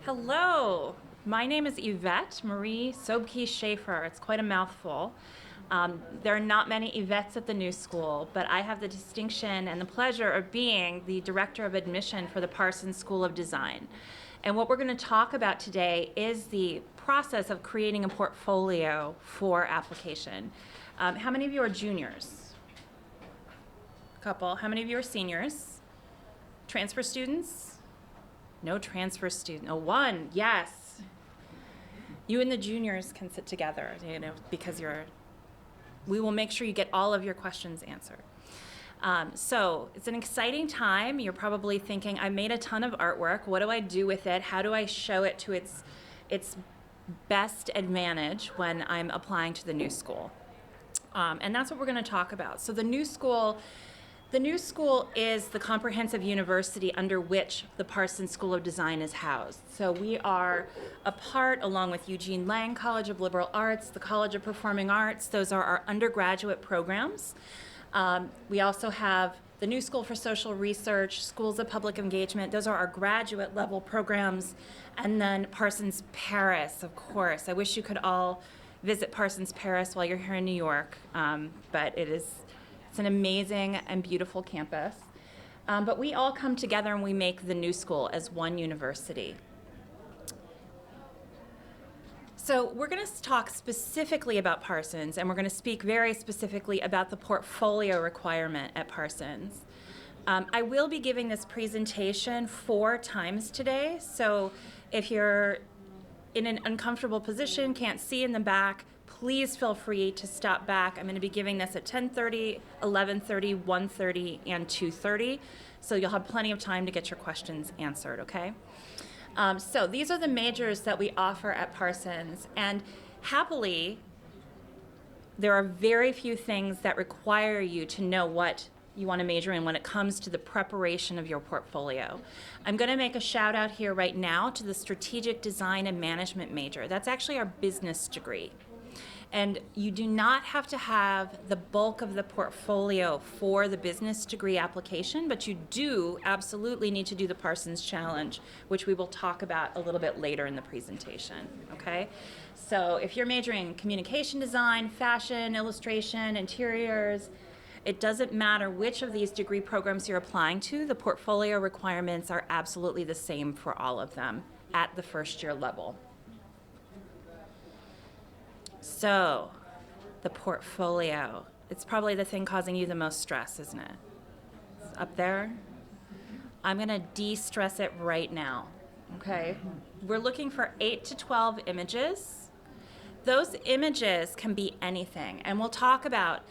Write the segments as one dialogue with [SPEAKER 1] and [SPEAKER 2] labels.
[SPEAKER 1] Hello, my name is Yvette Marie Sobke Schaefer. It's quite a mouthful. There are not many Yvettes at the New School, but I have the distinction and the pleasure of being the Director of Admission for the Parsons School of Design. And what we're going to talk about today is the process of creating a portfolio for application. How many of you are juniors? A couple. How many of you are seniors? Transfer students? No transfer student. Oh, one, yes. You and the juniors can sit together, because we will make sure you get all of your questions answered. So it's an exciting time. You're probably thinking, I made a ton of artwork. What do I do with it? How do I show it to its best advantage when I'm applying to the New School? And that's what we're going to talk about. So the New School is the comprehensive university under which the Parsons School of Design is housed. So we are a part, along with Eugene Lang College of Liberal Arts, the College of Performing Arts. Those are our undergraduate programs. We also have the New School for Social Research, Schools of Public Engagement. Those are our graduate level programs. And then Parsons Paris, of course. I wish you could all visit Parsons Paris while you're here in New York, but it's an amazing and beautiful campus. But we all come together and we make the New School as one university. So we're going to talk specifically about Parsons, and we're going to speak very specifically about the portfolio requirement at Parsons. I will be giving this presentation 4 times today, so if you're in an uncomfortable position, can't see in the back, please feel free to stop back. I'm going to be giving this at 10:30, 11:30, 1:30, and 2:30, so you'll have plenty of time to get your questions answered, okay? So these are the majors that we offer at Parsons, and happily, there are very few things that require you to know what you want to major in when it comes to the preparation of your portfolio. I'm going to make a shout out here right now to the Strategic Design and Management major. That's actually our business degree. And you do not have to have the bulk of the portfolio for the business degree application, but you do absolutely need to do the Parsons Challenge, which we will talk about a little bit later in the presentation, okay? So if you're majoring in communication design, fashion, illustration, interiors, it doesn't matter which of these degree programs you're applying to, the portfolio requirements are absolutely the same for all of them at the first year level. So, the portfolio. It's probably the thing causing you the most stress, isn't it? It's up there. I'm going to de-stress it right now, okay? We're looking for 8 to 12 images. Those images can be anything, and we'll talk about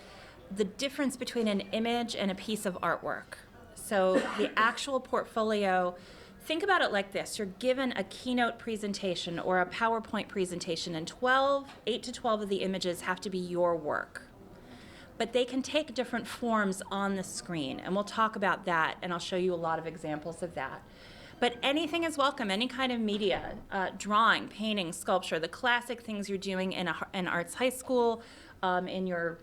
[SPEAKER 1] the difference between an image and a piece of artwork. So the actual portfolio, think about it like this. You're given a keynote presentation or a PowerPoint presentation, and 8 to 12 of the images have to be your work. But they can take different forms on the screen, and we'll talk about that, and I'll show you a lot of examples of that. But anything is welcome, any kind of media, drawing, painting, sculpture, the classic things you're doing in an arts high school, in your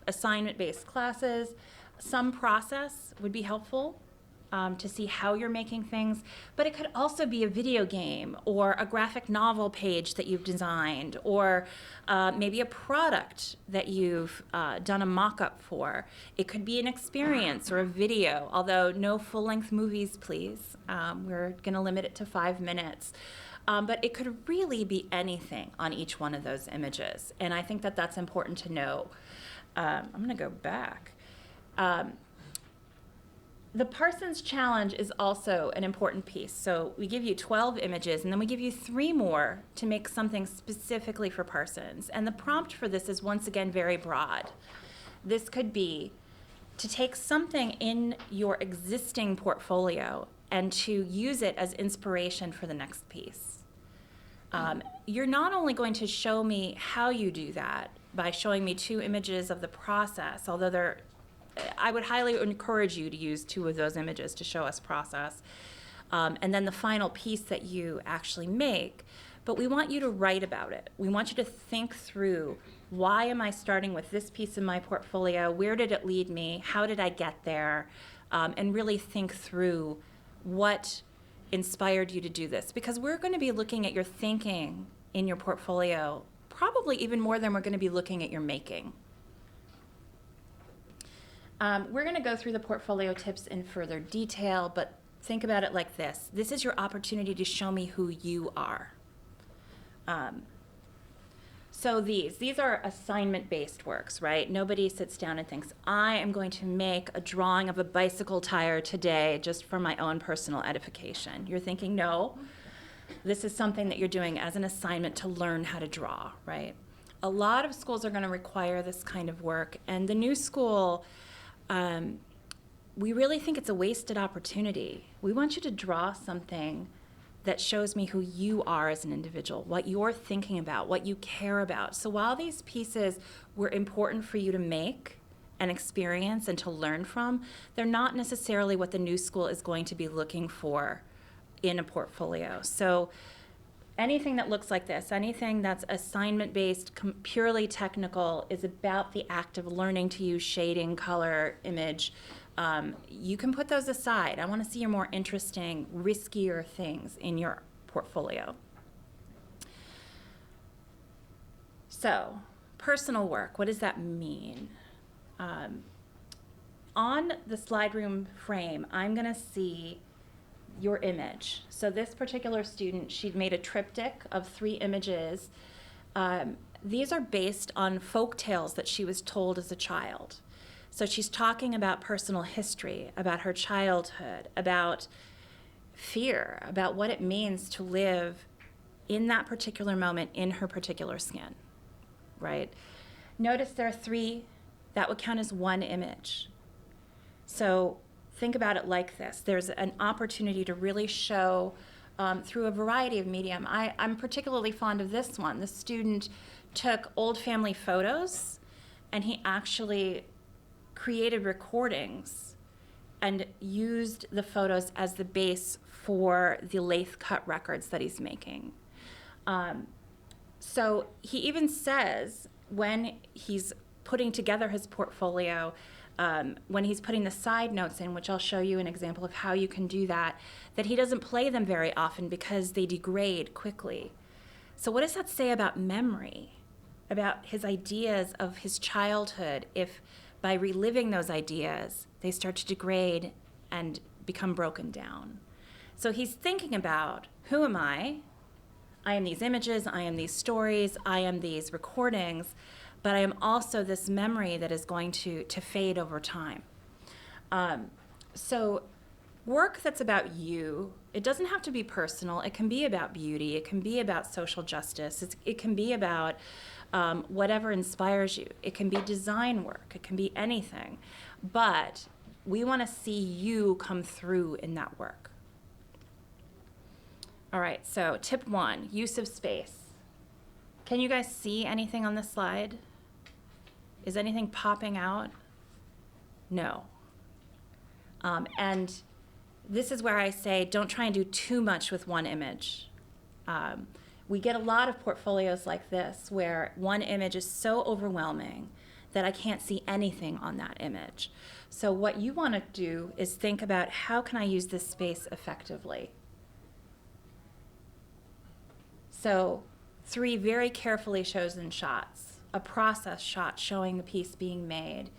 [SPEAKER 1] assignment-based classes. Some process would be helpful to see how you're making things, but it could also be a video game or a graphic novel page that you've designed, or maybe a product that you've done a mock-up for. It could be an experience or a video, although no full-length movies, please. We're going to limit it to 5 minutes. But it could really be anything on each one of those images, and I think that that's important to know. I'm going to go back. The Parsons Challenge is also an important piece. So we give you 12 images, and then we give you 3 more to make something specifically for Parsons. And the prompt for this is, once again, very broad. This could be to take something in your existing portfolio and to use it as inspiration for the next piece. You're not only going to show me how you do that by showing me 2 images of the process, although I would highly encourage you to use 2 of those images to show us process, and then the final piece that you actually make. But we want you to write about it. We want you to think through, why am I starting with this piece in my portfolio? Where did it lead me? How did I get there? And really think through what inspired you to do this? Because we're going to be looking at your thinking in your portfolio probably even more than we're going to be looking at your making. We're going to go through the portfolio tips in further detail, but think about it like this. This is your opportunity to show me who you are. So these are assignment-based works, right? Nobody sits down and thinks, I am going to make a drawing of a bicycle tire today just for my own personal edification. You're thinking, no, this is something that you're doing as an assignment to learn how to draw, right? A lot of schools are going to require this kind of work, and the new school, we really think it's a wasted opportunity. We want you to draw something that shows me who you are as an individual, what you're thinking about, what you care about. So while these pieces were important for you to make and experience and to learn from, they're not necessarily what the new school is going to be looking for in a portfolio. So anything that looks like this, anything that's assignment-based, purely technical, is about the act of learning to use shading, color, image. You can put those aside. I want to see your more interesting, riskier things in your portfolio. So, personal work, what does that mean? On the slide room frame, I'm going to see your image. So this particular student, she'd made a triptych of 3 images. These are based on folk tales that she was told as a child. So she's talking about personal history, about her childhood, about fear, about what it means to live in that particular moment in her particular skin, right? Notice there are 3, that would count as 1 image. So think about it like this. There's an opportunity to really show through a variety of medium. I'm particularly fond of this one. The student took old family photos and he actually created recordings and used the photos as the base for the lathe cut records that he's making. So he even says when he's putting together his portfolio, when he's putting the side notes in, which I'll show you an example of how you can do that, that he doesn't play them very often because they degrade quickly. So what does that say about memory, about his ideas of his childhood, if by reliving those ideas, they start to degrade and become broken down? So he's thinking about, who am I? I am these images, I am these stories, I am these recordings, but I am also this memory that is going to fade over time. So work that's about you, it doesn't have to be personal. It can be about beauty. It can be about social justice. It can be about whatever inspires you. It can be design work. It can be anything. But we want to see you come through in that work. All right, so tip 1, use of space. Can you guys see anything on this slide? Is anything popping out? No. And this is where I say, don't try and do too much with one image. We get a lot of portfolios like this where one image is so overwhelming that I can't see anything on that image. So what you want to do is think about, how can I use this space effectively? So 3 very carefully chosen shots, a process shot showing the piece being made,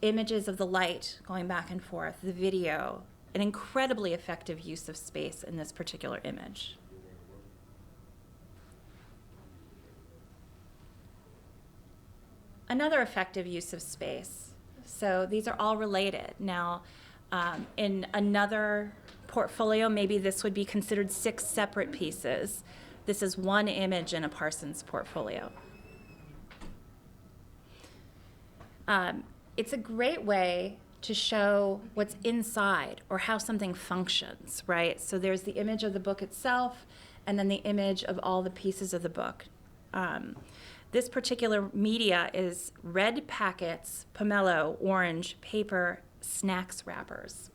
[SPEAKER 1] images of the light going back and forth, the video, an incredibly effective use of space in this particular image. Another effective use of space. So these are all related. Now, in another portfolio, maybe this would be considered 6 separate pieces. This is 1 image in a Parsons portfolio. It's a great way to show what's inside or how something functions, right? So there's the image of the book itself and then the image of all the pieces of the book. This particular media is red packets, pomelo, orange, paper, snacks wrappers.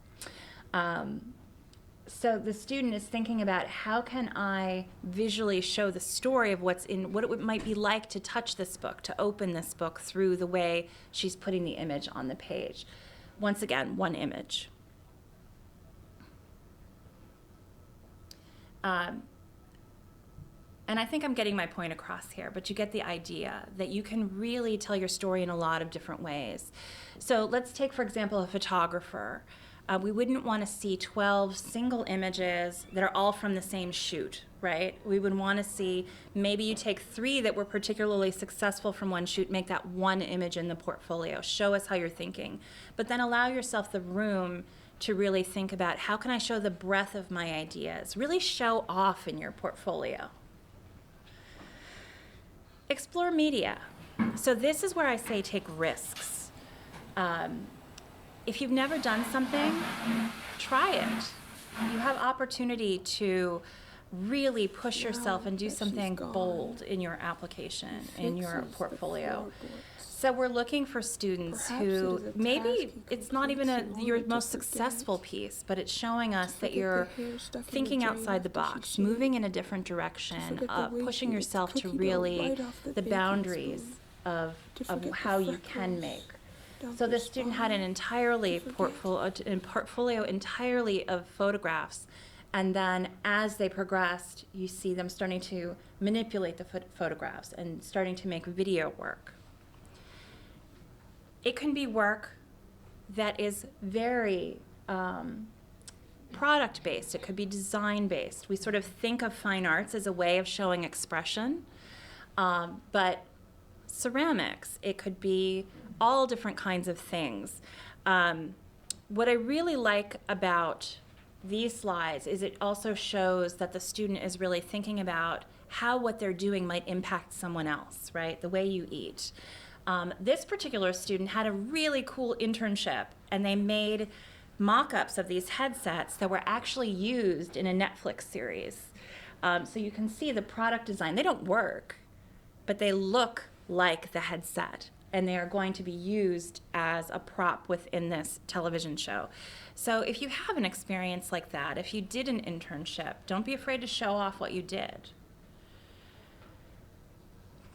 [SPEAKER 1] So the student is thinking about, how can I visually show the story of what's in, what it might be like to touch this book, to open this book through the way she's putting the image on the page. Once again, 1 image. And I think I'm getting my point across here, but you get the idea that you can really tell your story in a lot of different ways. So let's take, for example, a photographer. We wouldn't want to see 12 single images that are all from the same shoot, right? We would want to see, maybe you take 3 that were particularly successful from one shoot, make that one image in the portfolio. Show us how you're thinking. But then allow yourself the room to really think about, how can I show the breadth of my ideas? Really show off in your portfolio. Explore media. So this is where I say take risks. If you've never done something, try it. You have opportunity to really push yourself and do something bold in your application, in your portfolio. So we're looking for students who maybe it's not even your most successful piece, but it's showing us that you're thinking outside the box, moving in a different direction, pushing yourself to really the boundaries of how you can make. So this student had an portfolio entirely of photographs, and then as they progressed, you see them starting to manipulate the photographs and starting to make video work. It can be work that is very product-based. It could be design-based. We sort of think of fine arts as a way of showing expression, but ceramics, it could be all different kinds of things. What I really like about these slides is it also shows that the student is really thinking about how what they're doing might impact someone else, right? The way you eat. This particular student had a really cool internship, and they made mock-ups of these headsets that were actually used in a Netflix series. So you can see the product design. They don't work, but they look like the headset, and they are going to be used as a prop within this television show. So if you have an experience like that, if you did an internship, don't be afraid to show off what you did.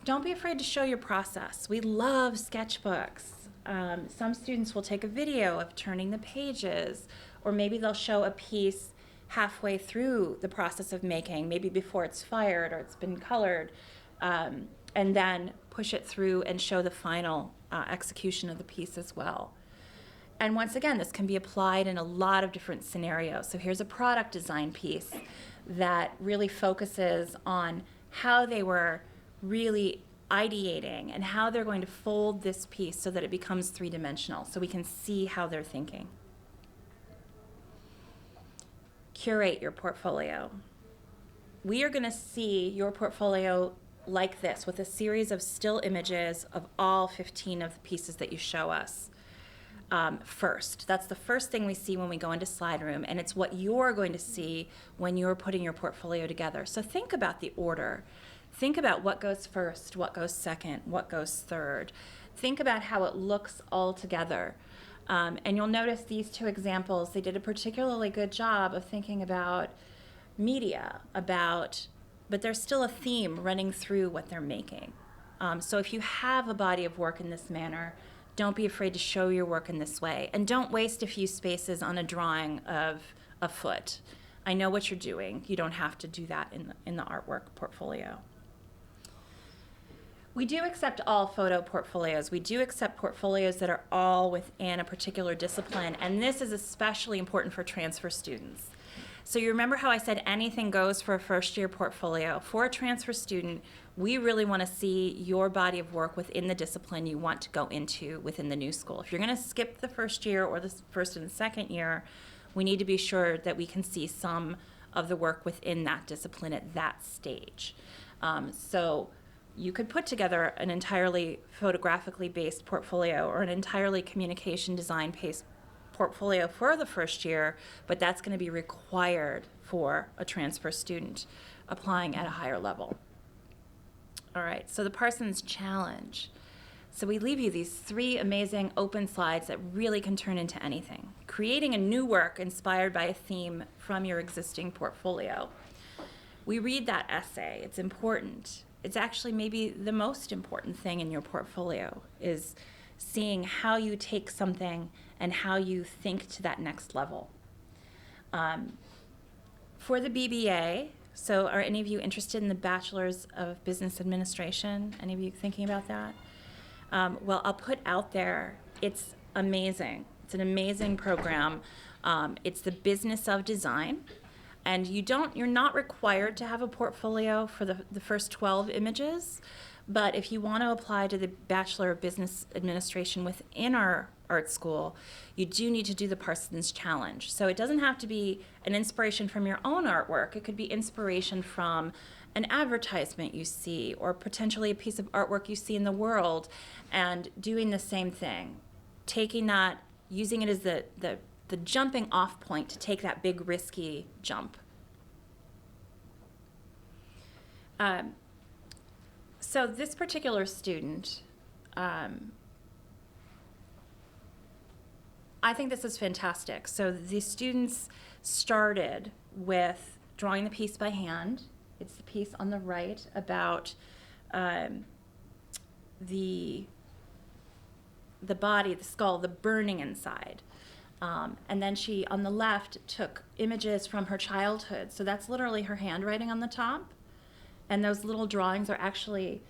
[SPEAKER 1] Don't be afraid to show your process. We love sketchbooks. Some students will take a video of turning the pages, or maybe they'll show a piece halfway through the process of making, maybe before it's fired or it's been colored, and then push it through and show the final execution of the piece as well. And once again, this can be applied in a lot of different scenarios. So here's a product design piece that really focuses on how they were really ideating and how they're going to fold this piece so that it becomes three-dimensional, so we can see how they're thinking. Curate your portfolio. We are going to see your portfolio like this, with a series of still images of all 15 of the pieces that you show us first. That's the first thing we see when we go into Slide Room, and it's what you're going to see when you're putting your portfolio together. So think about the order. Think about what goes first, what goes second, what goes third. Think about how it looks all together. And you'll notice these two examples, they did a particularly good job of thinking about media, but there's still a theme running through what they're making. So if you have a body of work in this manner, don't be afraid to show your work in this way. And don't waste a few spaces on a drawing of a foot. I know what you're doing. You don't have to do that in the artwork portfolio. We do accept all photo portfolios. We do accept portfolios that are all within a particular discipline, and this is especially important for transfer students. So you remember how I said anything goes for a first-year portfolio. For a transfer student, we really want to see your body of work within the discipline you want to go into within the new school. If you're going to skip the first year or the first and the second year, we need to be sure that we can see some of the work within that discipline at that stage. So you could put together an entirely photographically based portfolio or an entirely communication design based portfolio for the first year, but that's going to be required for a transfer student applying at a higher level. All right, so the Parsons Challenge. So we leave you these 3 amazing open slides that really can turn into anything. Creating a new work inspired by a theme from your existing portfolio. We read that essay, it's important. It's actually maybe the most important thing in your portfolio is seeing how you take something and how you think to that next level. For the BBA, So are any of you interested in the Bachelor's of Business Administration? Any of you thinking about that? Well, I'll put out there, it's amazing. It's an amazing program. It's the business of design. And you're not required to have a portfolio for the first 12 images, but if you want to apply to the Bachelor of Business Administration within our art school, you do need to do the Parsons Challenge. So it doesn't have to be an inspiration from your own artwork. It could be inspiration from an advertisement you see, or potentially a piece of artwork you see in the world, and doing the same thing. Taking that, using it as the jumping off point to take that big risky jump. So this particular student, I think this is fantastic. So the students started with drawing the piece by hand. It's the piece on the right about the body, the skull, the burning inside. And then she, on the left, took images from her childhood. So that's literally her handwriting on the top. And those little drawings are actually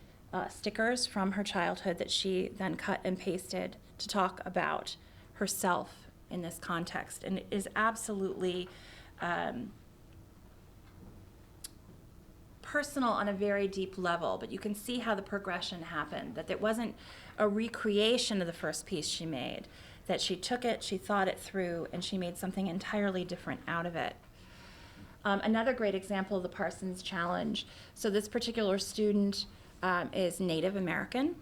[SPEAKER 1] stickers from her childhood that she then cut and pasted to talk about herself in this context. And it is absolutely personal on a very deep level, but you can see how the progression happened, that it wasn't a recreation of the first piece she made, that she took it, she thought it through, and she made something entirely different out of it. Another great example of the Parsons Challenge. So this particular student is Native American,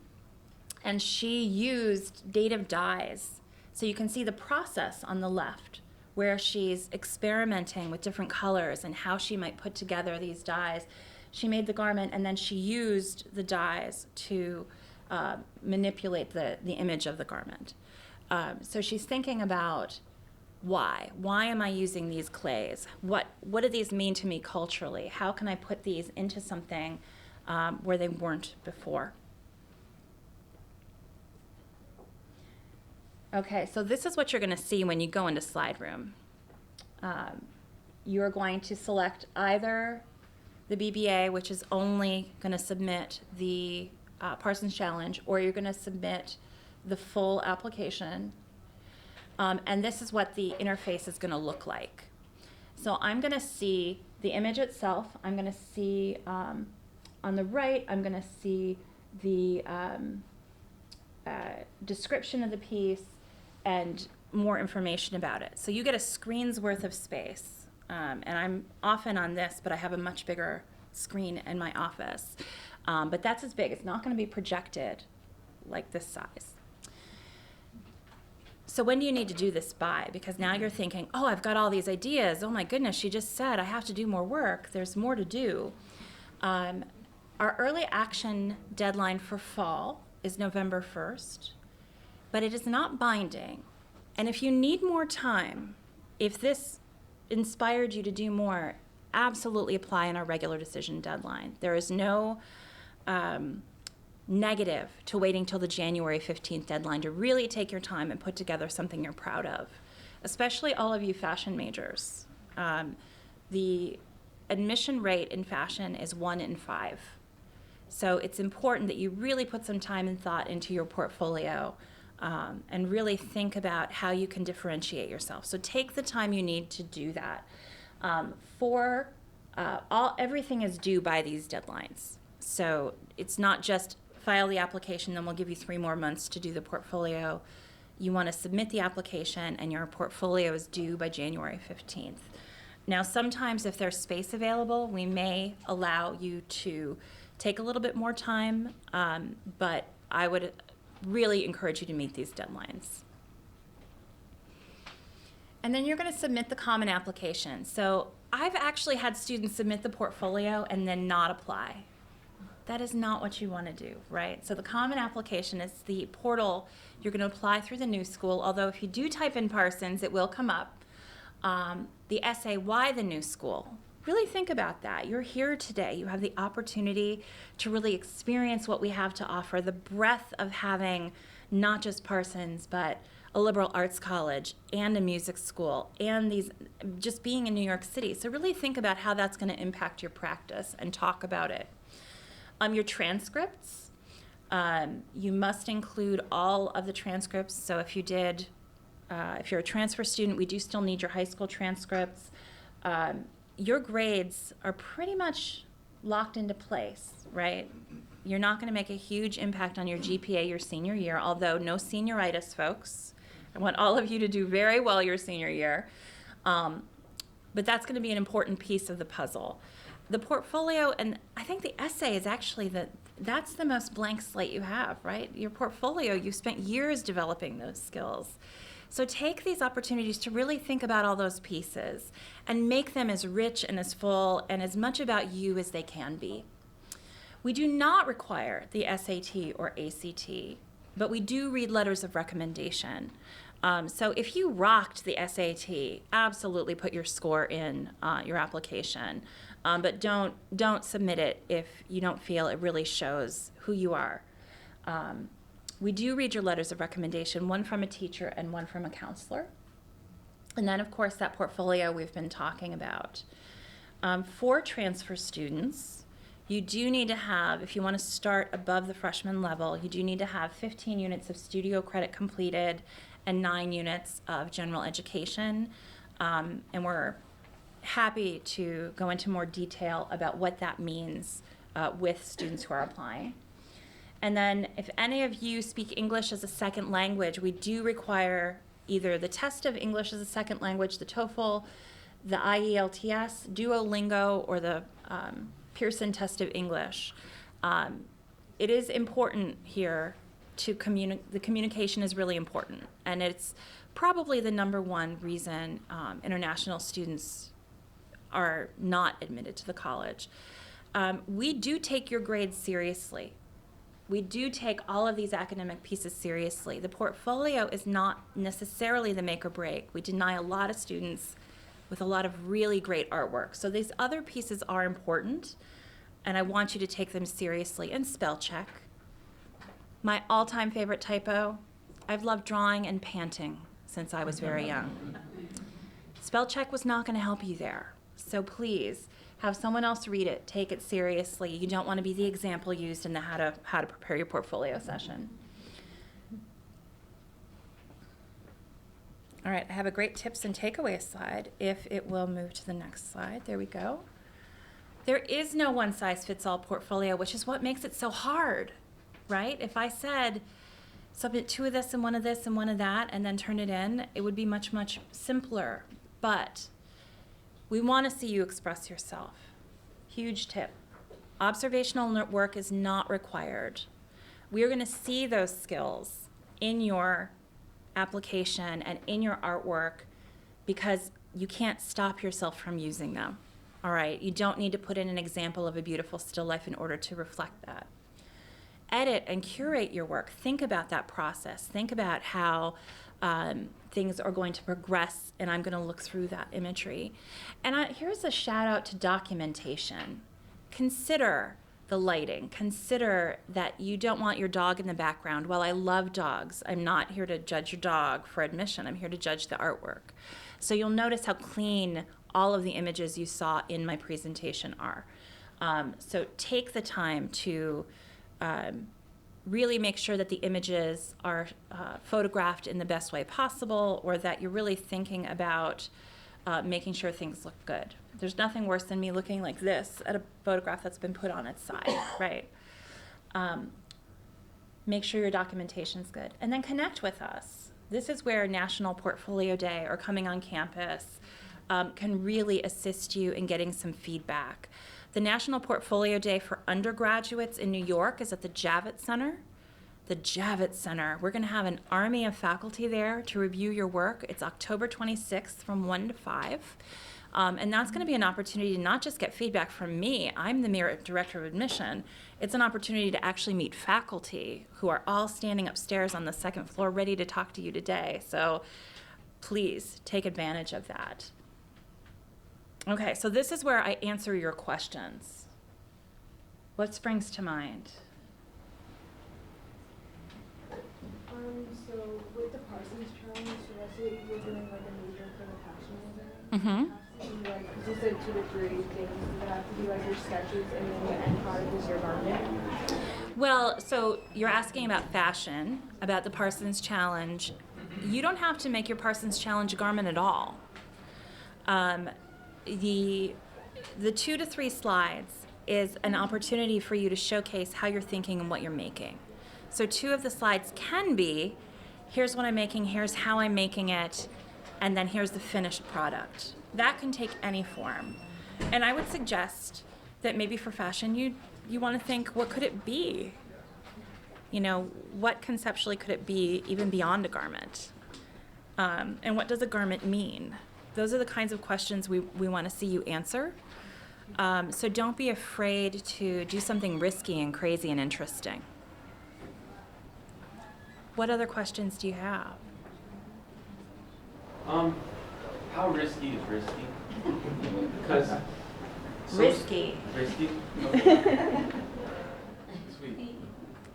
[SPEAKER 1] and she used native dyes. So you can see the process on the left, where she's experimenting with different colors and how she might put together these dyes. She made the garment, and then she used the dyes to manipulate the image of the garment. So she's thinking about why am I using these clays? What do these mean to me culturally? How can I put these into something where they weren't before? Okay, so this is what you're going to see when you go into Slide Room. You're going to select either the BBA, which is only going to submit the Parsons Challenge, or you're going to submit the full application. And this is what the interface is going to look like. So I'm going to see the image itself. I'm going to see on the right, I'm going to see the description of the piece and more information about it. So you get a screen's worth of space. And I'm often on this, but I have a much bigger screen in my office. But that's as big. It's not going to be projected like this size. So when do you need to do this by? Because now you're thinking, oh, I've got all these ideas. Oh my goodness, she just said I have to do more work. There's more to do. Our early action deadline for fall is November 1st, but it is not binding. And if you need more time, if this inspired you to do more, absolutely apply in our regular decision deadline. There is no negative to waiting till the January 15th deadline to really take your time and put together something you're proud of, especially all of you fashion majors. The admission rate in fashion is 1 in 5. So it's important that you really put some time and thought into your portfolio and really think about how you can differentiate yourself. So take the time you need to do that. Everything is due by these deadlines. So it's not just file the application, then we'll give you 3 more months to do the portfolio. You want to submit the application, and your portfolio is due by January 15th. Now, sometimes if there's space available, we may allow you to take a little bit more time, but I would really encourage you to meet these deadlines. And then you're going to submit the common application. So I've actually had students submit the portfolio and then not apply. That is not what you want to do, right? So the common application is the portal you're going to apply through the new school, although if you do type in Parsons, it will come up. The essay, why the new school? Really think about that. You're here today. You have the opportunity to really experience what we have to offer, the breadth of having not just Parsons, but a liberal arts college and a music school and these just being in New York City. So really think about how that's going to impact your practice and talk about it. Your transcripts, you must include all of the transcripts. So if you're a transfer student, we do still need your high school transcripts. Your grades are pretty much locked into place, right? You're not going to make a huge impact on your GPA your senior year, although no senioritis, folks. I want all of you to do very well your senior year. But that's going to be an important piece of the puzzle. The portfolio, and I think the essay is actually that's the most blank slate you have, right? Your portfolio, you spent years developing those skills. So take these opportunities to really think about all those pieces and make them as rich and as full and as much about you as they can be. We do not require the SAT or ACT, but we do read letters of recommendation. So if you rocked the SAT, absolutely put your score in your application, but don't submit it if you don't feel it really shows who you are. We do read your letters of recommendation, one from a teacher and one from a counselor. And then, of course, that portfolio we've been talking about. For transfer students, you do need to have, if you want to start above the freshman level, you do need to have 15 units of studio credit completed and 9 units of general education. And we're happy to go into more detail about what that means with students who are applying. And then if any of you speak English as a second language, we do require either the test of English as a second language, the TOEFL, the IELTS, Duolingo, or the Pearson test of English. It is important here to the communication is really important, and it's probably the number one reason international students are not admitted to the college. We do take your grades seriously. We do take all of these academic pieces seriously. The portfolio is not necessarily the make or break. We deny a lot of students with a lot of really great artwork. So these other pieces are important, and I want you to take them seriously. And spell check. My all-time favorite typo, I've loved drawing and panting since I was very young. Spell check was not going to help you there. So please, have someone else read it. Take it seriously. You don't want to be the example used in the how to prepare your portfolio session. All right, I have a great tips and takeaways slide. If it will move to the next slide. There we go. There is no one-size-fits-all portfolio, which is what makes it so hard, right? If I said, submit 2 of this and 1 of this and 1 of that and then turn it in, it would be much, much simpler. But we want to see you express yourself. Huge tip. Observational work is not required. We are going to see those skills in your application and in your artwork because you can't stop yourself from using them. All right? You don't need to put in an example of a beautiful still life in order to reflect that. Edit and curate your work. Think about that process. Think about how things are going to progress, and I'm going to look through that imagery. And here's a shout out to documentation. Consider the lighting. Consider that you don't want your dog in the background. While I love dogs, I'm not here to judge your dog for admission. I'm here to judge the artwork. So you'll notice how clean all of the images you saw in my presentation are. So take the time to really make sure that the images are photographed in the best way possible, or that you're really thinking about making sure things look good. There's nothing worse than me looking like this at a photograph that's been put on its side, right? Make sure your documentation's good. And then connect with us. This is where National Portfolio Day or coming on campus can really assist you in getting some feedback. The National Portfolio Day for undergraduates in New York is at the Javits Center. The Javits Center. We're going to have an army of faculty there to review your work. It's October 26th from 1 to 5. And that's going to be an opportunity to not just get feedback from me. I'm the mere director of admission. It's an opportunity to actually meet faculty who are all standing upstairs on the 2nd floor ready to talk to you today. So please take advantage of that. Okay, so this is where I answer your questions. What springs to mind?
[SPEAKER 2] So with the Parsons challenge, so let's say you're doing like a major for the passion exam.
[SPEAKER 1] Mm-hmm.
[SPEAKER 2] Like, because you said 2 to 3 things, you have to do like your sketches, and then the end product is your garment.
[SPEAKER 1] Well, so you're asking about fashion, about the Parsons Challenge. You don't have to make your Parsons Challenge garment at all. The 2 to 3 slides is an opportunity for you to showcase how you're thinking and what you're making. So 2 of the slides can be, here's what I'm making, here's how I'm making it, and then here's the finished product. That can take any form. And I would suggest that maybe for fashion, you want to think, what could it be? You know, what conceptually could it be even beyond a garment? And what does a garment mean? Those are the kinds of questions we want to see you answer. So don't be afraid to do something risky and crazy and interesting. What other questions do you have?
[SPEAKER 3] How risky is risky? Because
[SPEAKER 1] Risky.
[SPEAKER 3] Risky? Okay. Sweet.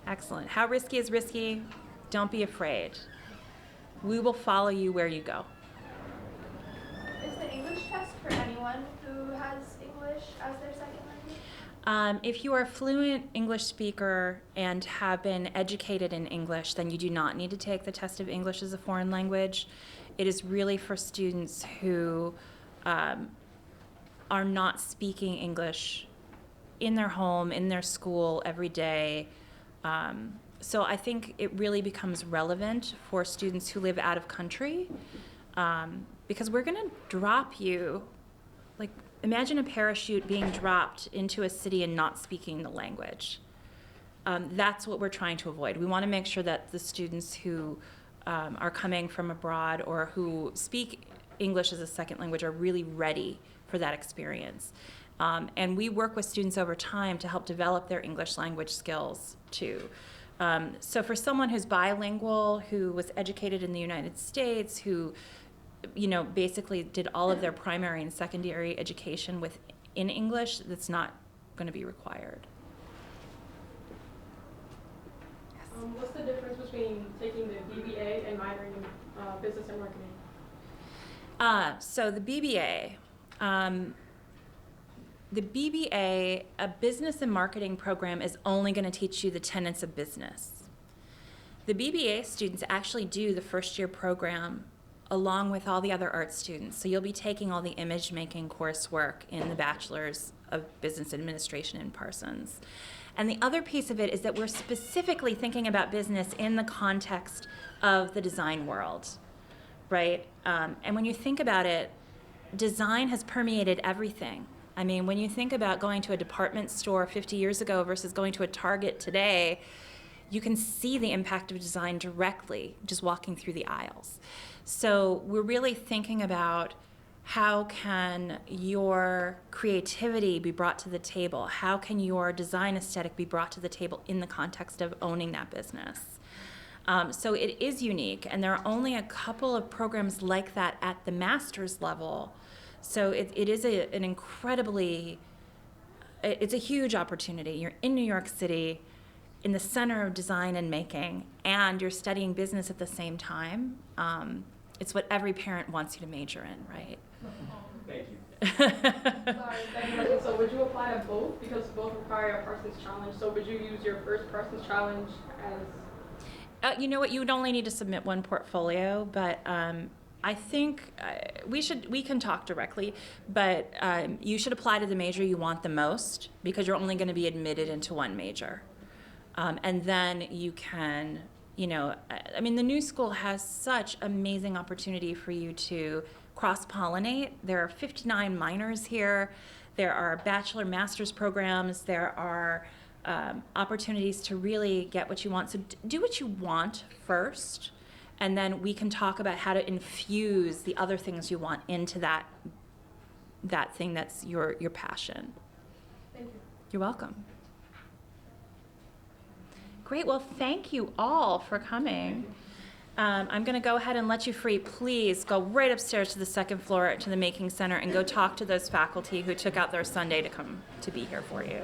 [SPEAKER 1] Excellent. How risky is risky? Don't be afraid. We will follow you where you go.
[SPEAKER 4] Is the English test for anyone who has English as their second language?
[SPEAKER 1] If you are a fluent English speaker and have been educated in English, then you do not need to take the test of English as a foreign language. It is really for students who are not speaking English in their home, in their school, every day. So I think it really becomes relevant for students who live out of country, because we're going to drop you, like, imagine a parachute being dropped into a city and not speaking the language. That's what we're trying to avoid. We want to make sure that the students who are coming from abroad or who speak English as a second language are really ready for that experience. And we work with students over time to help develop their English language skills too. So for someone who's bilingual, who was educated in the United States, who basically did all of their primary and secondary education in English, that's not going to be required.
[SPEAKER 5] What's the difference between taking the BBA and minoring in business and marketing?
[SPEAKER 1] So the BBA, a business and marketing program, is only going to teach you the tenets of business. The BBA students actually do the first year program along with all the other art students. So you'll be taking all the image making coursework in the Bachelor's of Business Administration in Parsons. And the other piece of it is that we're specifically thinking about business in the context of the design world, right? And when you think about it, design has permeated everything. I mean, when you think about going to a department store 50 years ago versus going to a Target today, you can see the impact of design directly just walking through the aisles. So we're really thinking about how can your creativity be brought to the table? How can your design aesthetic be brought to the table in the context of owning that business? So it is unique, and there are only a couple of programs like that at the master's level. So it is an incredibly, it's a huge opportunity. You're in New York City, in the center of design and making, and you're studying business at the same time. It's what every parent wants you to major in, right?
[SPEAKER 3] Thank you.
[SPEAKER 5] Sorry, second question. So would you apply to both? Because both require a Parsons Challenge. So would you use your first Parsons Challenge as...
[SPEAKER 1] You know what? You would only need to submit one portfolio, but I think we can talk directly, but you should apply to the major you want the most, because you're only going to be admitted into one major. And then you can, I mean, the new school has such amazing opportunity for you to cross-pollinate. There are 59 minors here. There are bachelor, master's programs. There are opportunities to really get what you want. So do what you want first, and then we can talk about how to infuse the other things you want into that thing that's your passion.
[SPEAKER 5] Thank you.
[SPEAKER 1] You're welcome. Great. Well, thank you all for coming. I'm going to go ahead and let you free. Please go right upstairs to the second floor to the Making Center and go talk to those faculty who took out their Sunday to come to be here for you.